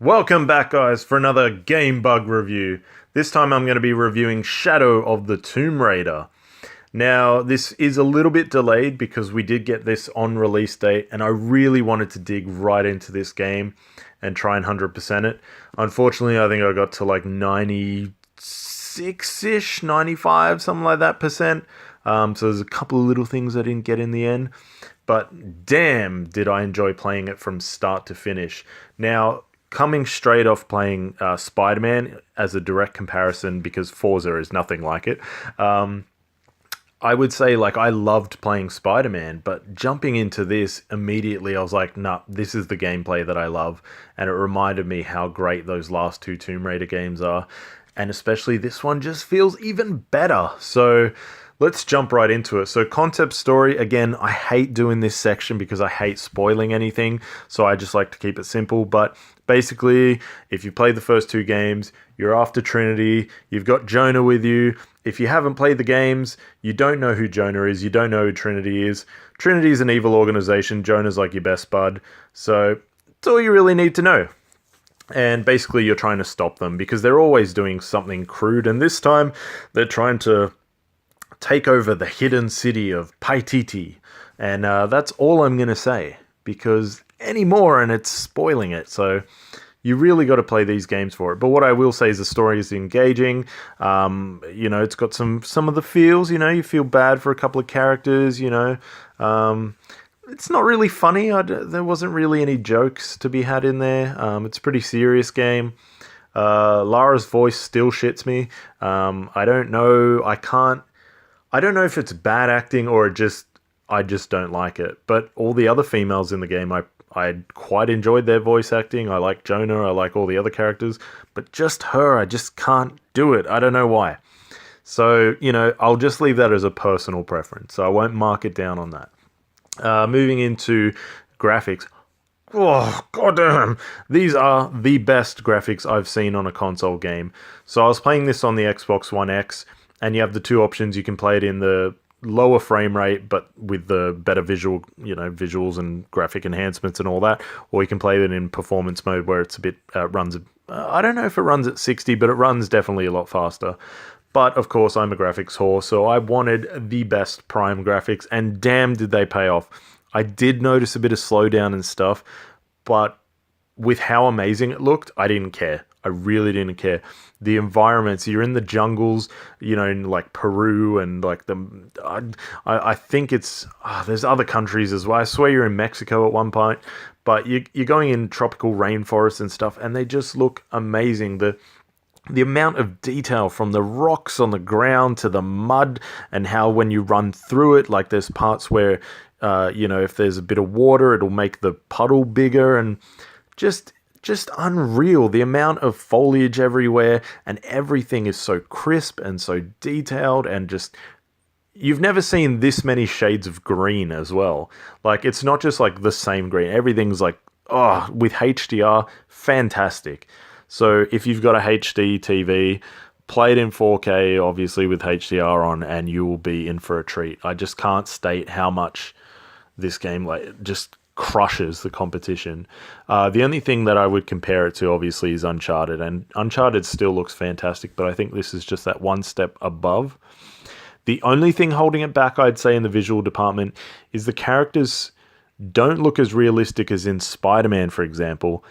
Welcome back, guys, for another Game Bug review. This time I'm going to be reviewing Shadow of the Tomb Raider. Now, this is a little bit delayed because we did get this on release date, and I really wanted to dig right into this game and try and 100% it. Unfortunately, I think I got to like 96-ish, 95, something like that percent. So there's a couple of little things I didn't get in the end. But damn, did I enjoy playing it from start to finish. Now, coming straight off playing Spider-Man as a direct comparison, because Forza is nothing like it, I would say like I loved playing Spider-Man, but jumping into this immediately, I was like, nah, this is the gameplay that I love. And it reminded me how great those last two Tomb Raider games are. And especially this one just feels even better. So let's jump right into it. So concept story, again, I hate doing this section because I hate spoiling anything. So I just like to keep it simple. But basically, if you play the first two games, you're after Trinity, you've got Jonah with you. If you haven't played the games, you don't know who Jonah is, you don't know who Trinity is. Trinity is an evil organization, Jonah's like your best bud. So that's all you really need to know. And basically you're trying to stop them because they're always doing something crude. And this time they're trying to take over the hidden city of Paititi. And that's all I'm going to say, because any more and it's spoiling it. So you really got to play these games for it. But what I will say is the story is engaging. It's got some of the feels, you feel bad for a couple of characters, It's not really funny. There wasn't really any jokes to be had in there. It's a pretty serious game. Lara's voice still shits me. I don't know. I don't know if it's bad acting or I just don't like it. But all the other females in the game, I quite enjoyed their voice acting. I like Jonah, I like all the other characters, but just her, I just can't do it. I don't know why. So, I'll just leave that as a personal preference. So I won't mark it down on that. Moving into graphics. Oh, goddamn. These are the best graphics I've seen on a console game. So I was playing this on the Xbox One X, and you have the two options. You can play it in the lower frame rate, but with the better visuals and graphic enhancements and all that, or you can play it in performance mode where it's a bit runs. I don't know if it runs at 60, but it runs definitely a lot faster. But of course, I'm a graphics whore, so I wanted the best prime graphics, and damn, did they pay off. I did notice a bit of slowdown and stuff, but with how amazing it looked, I didn't care. I really didn't care. The environments, you're in the jungles, in like Peru and like I think it's, there's other countries as well. I swear you're in Mexico at one point, but you're going in tropical rainforests and stuff, and they just look amazing. The amount of detail from the rocks on the ground to the mud, and how when you run through it, like there's parts where, if there's a bit of water, it'll make the puddle bigger, and just unreal. The amount of foliage everywhere, and everything is so crisp and so detailed, and just, you've never seen this many shades of green as well. Like, it's not just like the same green. Everything's like, with HDR, fantastic. So if you've got a HD TV, play it in 4K, obviously with HDR on, and you will be in for a treat. I just can't state how much this game just crushes the competition. The only thing that I would compare it to, obviously, is Uncharted, and Uncharted still looks fantastic, but I think this is just that one step above. The only thing holding it back, I'd say, in the visual department is the characters don't look as realistic as in Spider-Man, for example,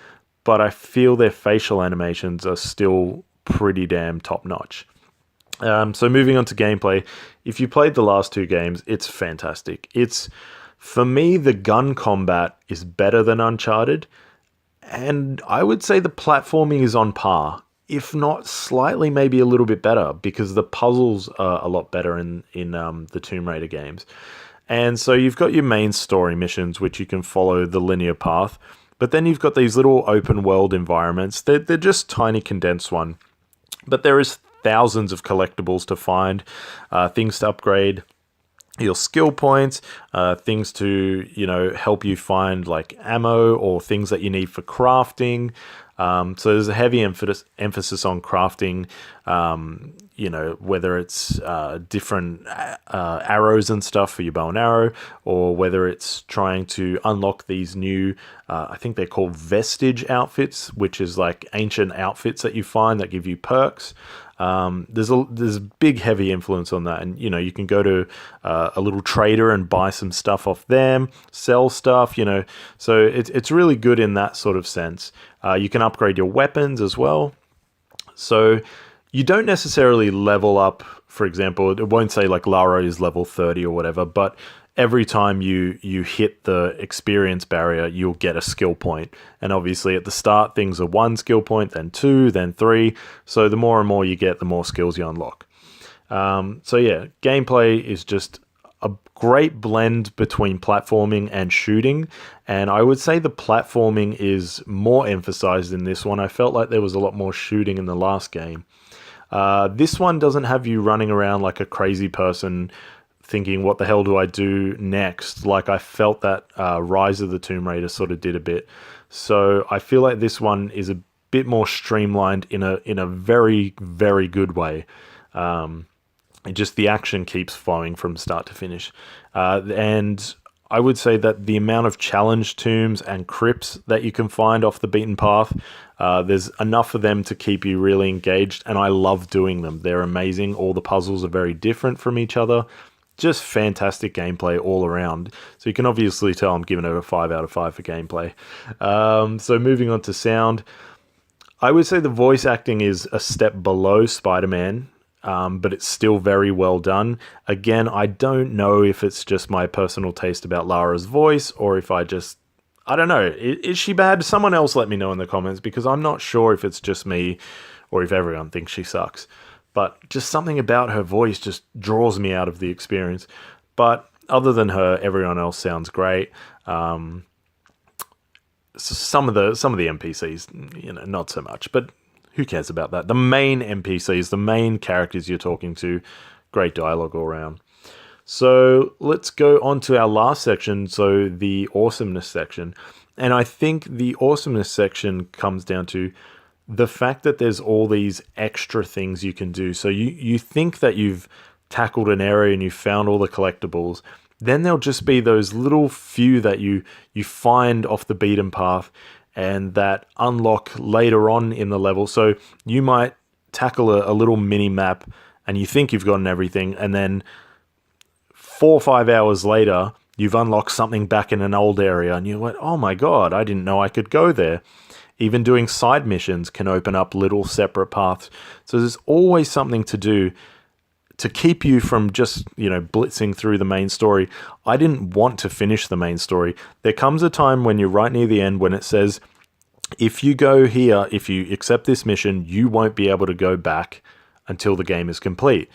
but I feel their facial animations are still pretty damn top-notch. So moving on to gameplay, if you played the last two games, it's fantastic. For me, the gun combat is better than Uncharted, and I would say the platforming is on par, if not slightly maybe a little bit better, because the puzzles are a lot better in the Tomb Raider games. And so you've got your main story missions, which you can follow the linear path, but then you've got these little open world environments. They're just tiny condensed one, but there is thousands of collectibles to find, things to upgrade. your skill points, things to, help you find like ammo or things that you need for crafting. So there's a heavy emphasis on crafting, whether it's different arrows and stuff for your bow and arrow, or whether it's trying to unlock these new, I think they're called vestige outfits, which is like ancient outfits that you find that give you perks. There's a big heavy influence on that, and you can go to a little trader and buy some stuff off them, sell stuff, so it's really good in that sort of sense. You can upgrade your weapons as well, so you don't necessarily level up. For example, it won't say like Lara is level 30 or whatever, but every time you hit the experience barrier, you'll get a skill point. And obviously at the start, things are 1 skill point, then 2, then 3. So the more and more you get, the more skills you unlock. So yeah, gameplay is just a great blend between platforming and shooting. And I would say the platforming is more emphasized in this one. I felt like there was a lot more shooting in the last game. This one doesn't have you running around like a crazy person thinking, what the hell do I do next? Like I felt that Rise of the Tomb Raider sort of did a bit. So I feel like this one is a bit more streamlined in a very, very good way. Just the action keeps flowing from start to finish. And I would say that the amount of challenge tombs and crypts that you can find off the beaten path, there's enough of them to keep you really engaged, and I love doing them. They're amazing. All the puzzles are very different from each other. Just fantastic gameplay all around. So you can obviously tell I'm giving it a 5 out of 5 for gameplay. So moving on to sound, I would say the voice acting is a step below Spider-Man, but it's still very well done. Again, I don't know if it's just my personal taste about Lara's voice, or if I don't know. Is she bad? Someone else let me know in the comments, because I'm not sure if it's just me or if everyone thinks she sucks. But just something about her voice just draws me out of the experience. But other than her, everyone else sounds great. Some of the NPCs, not so much. But who cares about that? The main NPCs, the main characters you're talking to, great dialogue all around. So let's go on to our last section, so the awesomeness section. And I think the awesomeness section comes down to the fact that there's all these extra things you can do. So you think that you've tackled an area and you've found all the collectibles. Then there'll just be those little few that you find off the beaten path and that unlock later on in the level. So you might tackle a little mini map and you think you've gotten everything, and then 4 or 5 hours later, you've unlocked something back in an old area and you're like, oh my God, I didn't know I could go there. Even doing side missions can open up little separate paths. So there's always something to do to keep you from just, blitzing through the main story. I didn't want to finish the main story. There comes a time when you're right near the end when it says, if you go here, if you accept this mission, you won't be able to go back until the game is complete.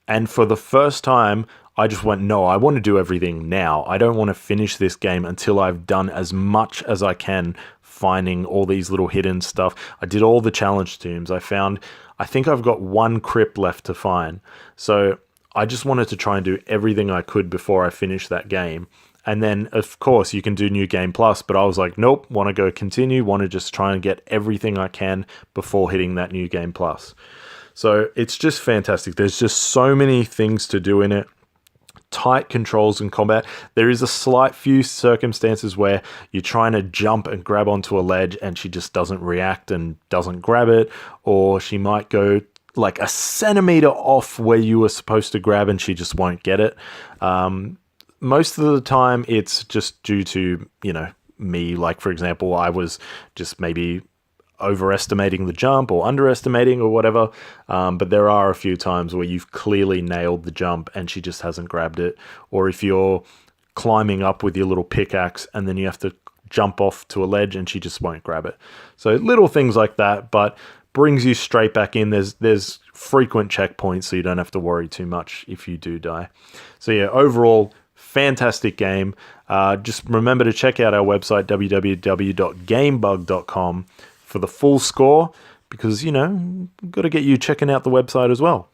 And for the first time, I just went, no, I want to do everything now. I don't want to finish this game until I've done as much as I can finding all these little hidden stuff. I did all the challenge tombs. I think I've got 1 crypt left to find. So I just wanted to try and do everything I could before I finish that game. And then, of course, you can do New Game Plus, but I was like, nope, want to go continue, want to just try and get everything I can before hitting that New Game Plus. So it's just fantastic. There's just so many things to do in it. Tight controls in combat. There is a slight few circumstances where you're trying to jump and grab onto a ledge and she just doesn't react and doesn't grab it, or she might go like a centimeter off where you were supposed to grab and she just won't get it. Most of the time it's just due to, me. Like, for example, I was just maybe overestimating the jump or underestimating or whatever, but there are a few times where you've clearly nailed the jump and she just hasn't grabbed it. Or if you're climbing up with your little pickaxe and then you have to jump off to a ledge and she just won't grab it. So little things like that, but brings you straight back in. There's frequent checkpoints, so you don't have to worry too much if you do die. So yeah, overall, fantastic game. Just remember to check out our website, www.gamebug.com, for the full score, because, got to get you checking out the website as well.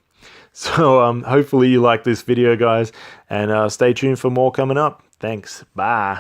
So hopefully you like this video, guys, and stay tuned for more coming up. Thanks. Bye.